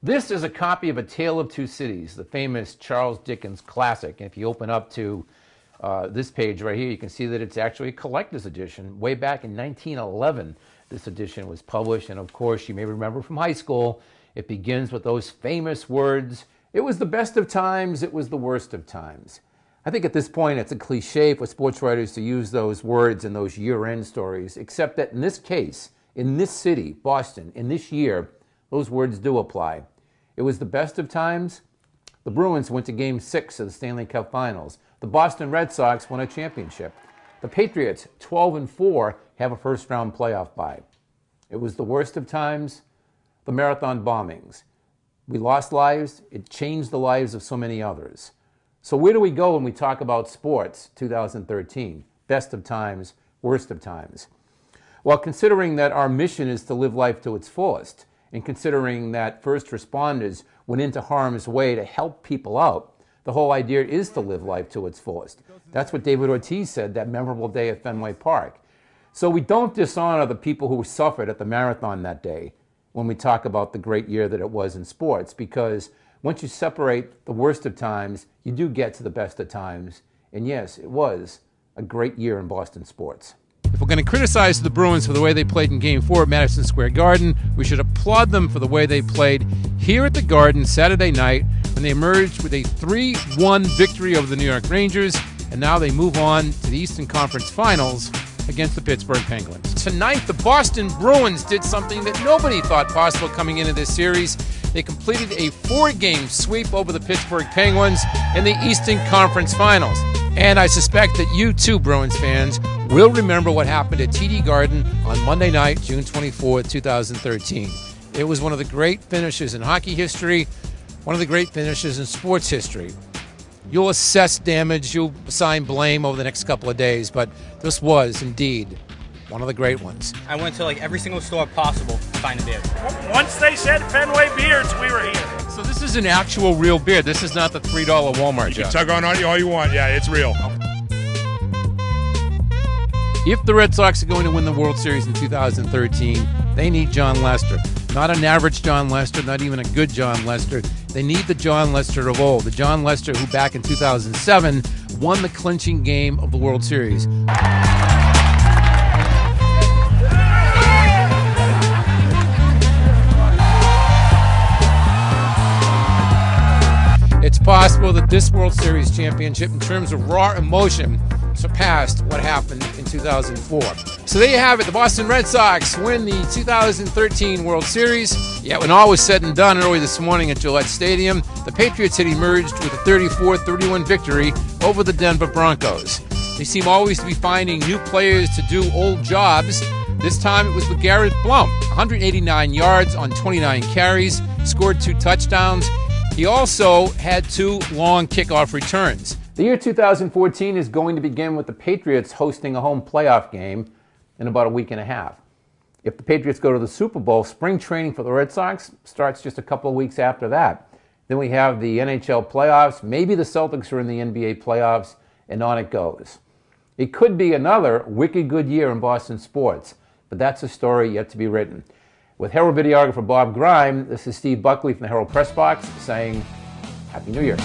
This is a copy of A Tale of Two Cities, the famous Charles Dickens classic. And if you open up to this page right here, you can see that it's actually a collector's edition. Way back in 1911, this edition was published. And of course, you may remember from high school, it begins with those famous words, "It was the best of times, it was the worst of times." I think at this point, it's a cliche for sports writers to use those words in those year-end stories, except that in this case, in this city, Boston, in this year, those words do apply. It was the best of times. The Bruins went to Game 6 of the Stanley Cup Finals. The Boston Red Sox won a championship. The Patriots, 12-4, have a first-round playoff bye. It was the worst of times. The marathon bombings. We lost lives. It changed the lives of so many others. So where do we go when we talk about sports 2013? Best of times, worst of times. Well, considering that our mission is to live life to its fullest, and considering that first responders went into harm's way to help people out, the whole idea is to live life to its fullest. That's what David Ortiz said that memorable day at Fenway Park. So we don't dishonor the people who suffered at the marathon that day when we talk about the great year that it was in sports, because once you separate the worst of times, you do get to the best of times. And yes, it was a great year in Boston sports. If we're going to criticize the Bruins for the way they played in Game 4 at Madison Square Garden, we should applaud them for the way they played here at the Garden Saturday night when they emerged with a 3-1 victory over the New York Rangers, and now they move on to the Eastern Conference Finals against the Pittsburgh Penguins. Tonight, the Boston Bruins did something that nobody thought possible coming into this series. They completed a 4-game sweep over the Pittsburgh Penguins in the Eastern Conference Finals. And I suspect that you too, Bruins fans, will remember what happened at TD Garden on Monday night, June 24, 2013. It was one of the great finishes in hockey history, one of the great finishes in sports history. You'll assess damage, you'll assign blame over the next couple of days, but this was indeed one of the great ones. I went to like every single store possible to find a beer. Once they said Fenway beers, we were here. So this is an actual real beer. This is not the $3 Walmart You jug. can tug on all you want. Yeah, it's real. If the Red Sox are going to win the World Series in 2013, they need John Lester. Not an average John Lester, not even a good John Lester. They need the John Lester of old, the John Lester who back in 2007 won the clinching game of the World Series. It's possible that this World Series championship, in terms of raw emotion, surpassed what happened in 2004. So there you have it. The Boston Red Sox win the 2013 World Series. Yet when all was said and done early this morning at Gillette Stadium, the Patriots had emerged with a 34-31 victory over the Denver Broncos. They seem always to be finding new players to do old jobs. This time it was with Garrett Blum, 189 yards on 29 carries, scored 2 touchdowns. He also had 2 long kickoff returns. The year 2014 is going to begin with the Patriots hosting a home playoff game in about a week and a half. If the Patriots go to the Super Bowl, spring training for the Red Sox starts just a couple of weeks after that. Then we have the NHL playoffs, maybe the Celtics are in the NBA playoffs, and on it goes. It could be another wicked good year in Boston sports, but that's a story yet to be written. With Herald videographer Bob Grime, this is Steve Buckley from the Herald Press Box saying Happy New Year.